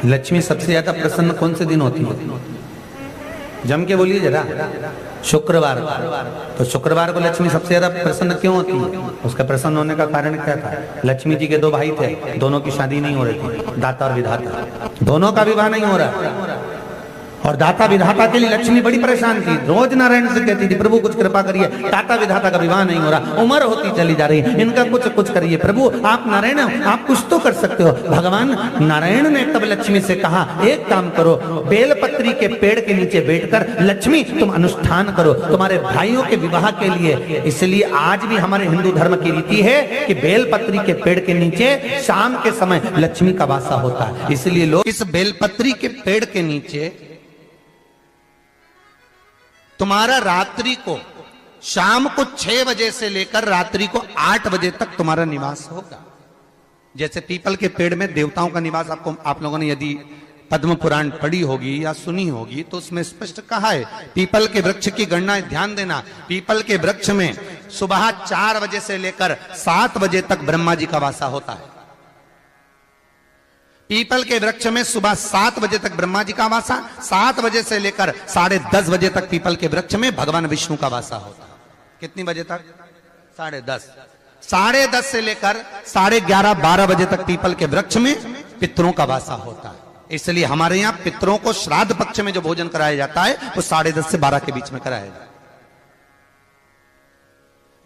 लक्ष्मी सबसे ज्यादा प्रसन्न कौन से दिन होती है? जम के बोलिए जरा। शुक्रवार। तो शुक्रवार को लक्ष्मी सबसे ज्यादा प्रसन्न क्यों होती है? उसका प्रसन्न होने का कारण क्या था? लक्ष्मी जी के दो भाई थे, दोनों की शादी नहीं हो रही थी, दाता और विधाता, दोनों का विवाह नहीं हो रहा। और दाता विधाता के लिए लक्ष्मी बड़ी परेशान थी, रोज नारायण से कहती थी प्रभु कुछ कृपा करिए, दाता विधाता का विवाह नहीं हो रहा, उम्र होती चली जा रही, इनका कुछ करिए प्रभु, आप नारायण आप कुछ तो कर सकते हो। भगवान नारायण ने तब लक्ष्मी से कहा एक काम करो, बेलपत्री के पेड़ के नीचे बैठकर लक्ष्मी तुम अनुष्ठान करो तुम्हारे भाइयों के विवाह के लिए। इसलिए आज भी हमारे हिंदू धर्म की रीति है कि बेलपत्री के पेड़ के नीचे शाम के समय लक्ष्मी का वासा होता है। इसलिए लोग इस बेलपत्री के पेड़ के नीचे तुम्हारा रात्रि को शाम को 6 बजे से लेकर रात्रि को 8 बजे तक तुम्हारा निवास होगा। जैसे पीपल के पेड़ में देवताओं का निवास, आपको आप लोगों ने यदि पद्म पुराण पढ़ी होगी या सुनी होगी तो उसमें स्पष्ट कहा है, पीपल के वृक्ष की गणना ध्यान देना, पीपल के वृक्ष में सुबह 4 बजे से लेकर 7 बजे तक ब्रह्मा जी का वासा होता है। पीपल के वृक्ष में सुबह 7 बजे तक ब्रह्मा जी का वासा, 7 बजे से लेकर 10:30 बजे तक पीपल के वृक्ष में भगवान विष्णु का वासा होता है। कितनी बजे तक? 10:30। 10:30 से लेकर 11:30 12 बजे तक पीपल के वृक्ष में पितरों का वासा होता है। इसलिए हमारे यहाँ पितरों को श्राद्ध पक्ष में जो भोजन कराया जाता है वो 10:30 से 12 के बीच में कराया जाता है।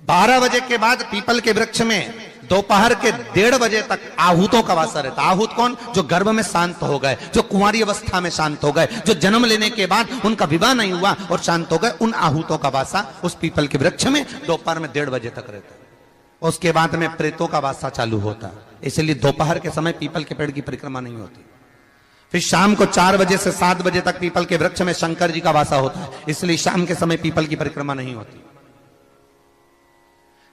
12 बजे के बाद पीपल के वृक्ष में दोपहर के 1:30 बजे तक आहूतों का वासा रहता है। आहूत कौन? जो गर्भ में शांत हो गए, जो कुंवारी अवस्था में शांत हो गए, जो जन्म लेने के बाद उनका विवाह नहीं हुआ और शांत हो गए, उन आहूतों का वासा उस पीपल के वृक्ष में दोपहर में 1:30 बजे तक रहता है। उसके बाद में प्रेतों का वासा चालू होता है। इसलिए दोपहर के समय पीपल के पेड़ की परिक्रमा नहीं होती। फिर शाम को 4 बजे से 7 बजे तक पीपल के वृक्ष में शंकर जी का वासा होता है। इसलिए शाम के समय पीपल की परिक्रमा नहीं होती।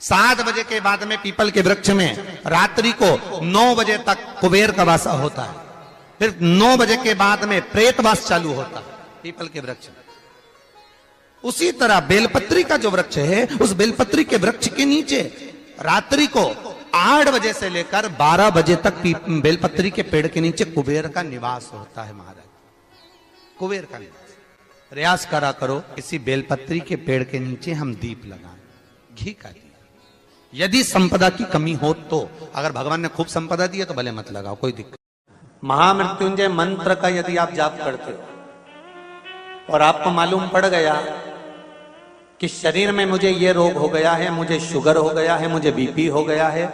7 बजे के बाद में पीपल के वृक्ष में रात्रि को 9 बजे तक कुबेर का वासा होता है। फिर 9 बजे के बाद में प्रेतवास चालू होता है पीपल के वृक्ष में। उसी तरह बेलपत्री का जो वृक्ष है, उस बेलपत्री के वृक्ष के नीचे रात्रि को 8 बजे से लेकर 12 बजे तक बेलपत्री के पेड़ के नीचे कुबेर का निवास होता है। महाराज, कुबेर का निवास। प्रयास करा करो इसी बेलपत्री के पेड़ के नीचे हम दीप लगाएं, घी का दीप। यदि संपदा की कमी हो तो, अगर भगवान ने खूब संपदा दी है तो भले मत लगाओ, कोई दिक्कत। महामृत्युंजय मंत्र का यदि आप जाप करते हो और आपको मालूम पड़ गया कि शरीर में मुझे ये रोग हो गया है, मुझे शुगर हो गया है, मुझे बीपी हो गया है,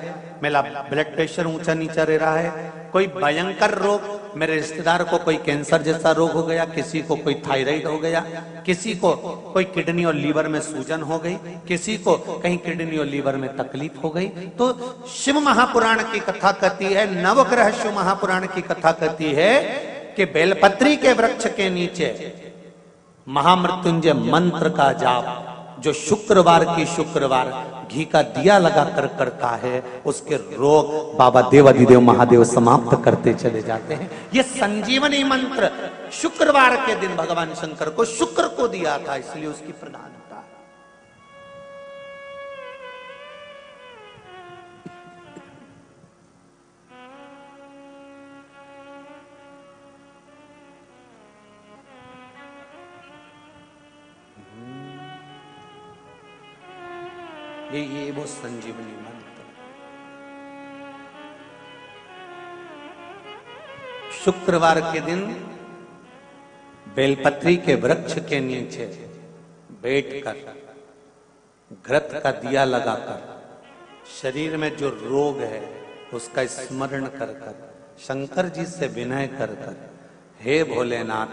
मेरा ब्लड प्रेशर ऊंचा नीचा रह रहा है, कोई भयंकर रोग, मेरे रिश्तेदार को कोई कैंसर जैसा रोग हो गया, किसी को कोई थायराइड हो गया, किसी को कोई किडनी और लीवर में सूजन हो गई, किसी को कहीं किडनी और लीवर में तकलीफ हो गई, तो शिव महापुराण की कथा कहती है, नवग्रह शिव महापुराण की कथा कहती है कि बेलपत्री के वृक्ष के नीचे महामृत्युंजय मंत्र का जाप जो शुक्रवार की शुक्रवार घी का दिया लगाकर करता है, उसके रोग बाबा देवाधिदेव महादेव समाप्त करते चले जाते हैं। ये संजीवनी मंत्र शुक्रवार के दिन भगवान शंकर को शुक्र को दिया था, इसलिए उसकी प्रधानता। ये वो संजीवनी मंत्र। शुक्रवार के दिन बेलपत्री के वृक्ष के नीचे बैठकर घृत का दिया लगाकर शरीर में जो रोग है उसका स्मरण कर कर शंकर जी से विनय कर कर, हे भोलेनाथ,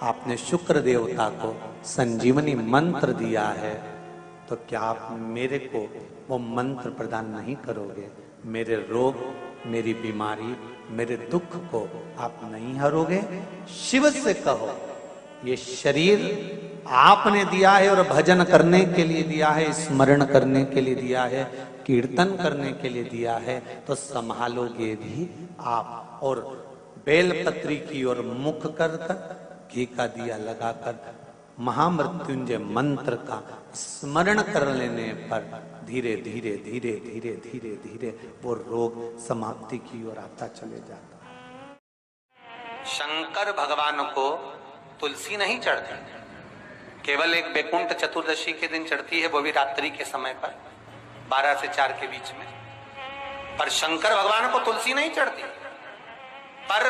आपने शुक्र देवता को संजीवनी मंत्र दिया है, तो क्या आप मेरे को वो मंत्र प्रदान नहीं करोगे? मेरे रोग, मेरी बीमारी, मेरे दुख को आप नहीं हरोगे? शिव से कहो, ये शरीर आपने दिया है और भजन करने के लिए दिया है, स्मरण करने के लिए दिया है, कीर्तन करने के लिए दिया है, तो संभालोगे भी आप। और बेलपत्री की ओर मुख कर कर घी का दिया लगाकर महामृत्युंजय मंत्र का स्मरण कर लेने पर धीरे धीरे धीरे धीरे धीरे धीरे वो रोग समाप्ति की ओर आता चले जाता है। शंकर भगवान को तुलसी नहीं चढ़ती, केवल एक बैकुंठ चतुर्दशी के दिन चढ़ती है, वो भी रात्रि के समय पर 12 से 4 के बीच में। पर शंकर भगवान को तुलसी नहीं चढ़ती। पर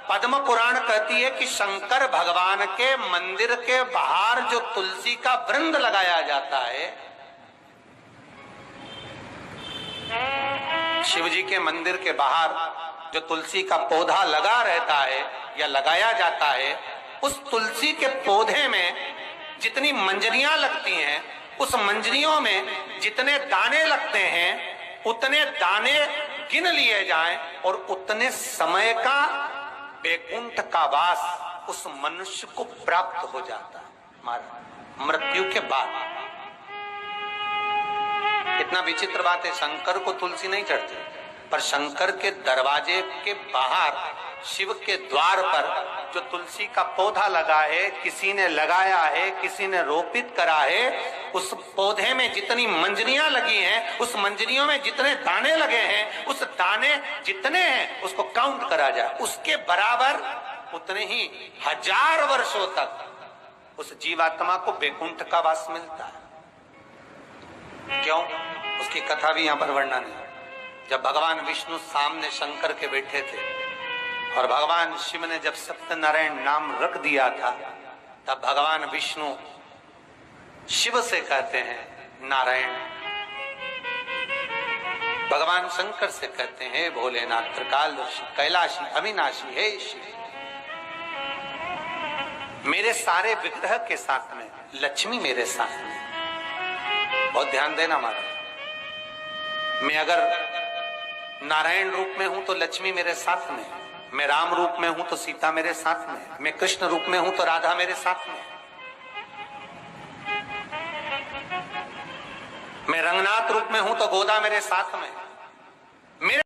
पद्म पुराण कहती है कि शंकर भगवान के मंदिर के बाहर जो तुलसी का वृंद लगाया जाता है, शिव जी के मंदिर के बाहर जो तुलसी का पौधा लगा रहता है या लगाया जाता है, उस तुलसी के पौधे में जितनी मंजरियां लगती हैं, उस मंजरियों में जितने दाने लगते हैं, उतने दाने गिन लिए जाएं और उतने समय का बैकुंठ का वास उस मनुष्य को प्राप्त हो जाता है महाराज, मृत्यु के बाद। कितना विचित्र बात है, शंकर को तुलसी नहीं चढ़ती, पर शंकर के दरवाजे के बाहर शिव के द्वार पर जो तुलसी का पौधा लगा है, किसी ने लगाया है, किसी ने रोपित करा है, उस पौधे में जितनी मंजरियां लगी हैं, उस मंजरियों में जितने दाने लगे हैं, उस दाने जितने हैं उसको काउंट करा जाए, उसके बराबर उतने ही 1000 वर्षों तक उस जीवात्मा को बैकुंठ का वास मिलता है। क्यों? उसकी कथा भी यहां पर वर्णन है। जब भगवान विष्णु सामने शंकर के बैठे थे और भगवान शिव ने जब सत्यनारायण नाम रख दिया था, तब भगवान विष्णु शिव से कहते हैं नारायण, भगवान शंकर से कहते हैं भोलेनाथ, त्रिकालदर्शी, कैलाशी, अविनाशी, हे शिव, मेरे सारे विग्रह के साथ में लक्ष्मी मेरे साथ में। बहुत ध्यान देना महाराज, मैं अगर नारायण रूप में हूं तो लक्ष्मी मेरे साथ में, मैं राम रूप में हूं तो सीता मेरे साथ में, मैं कृष्ण रूप में हूं तो राधा मेरे साथ में, मैं रंगनाथ रूप में हूं तो गोदा मेरे साथ में, मेरे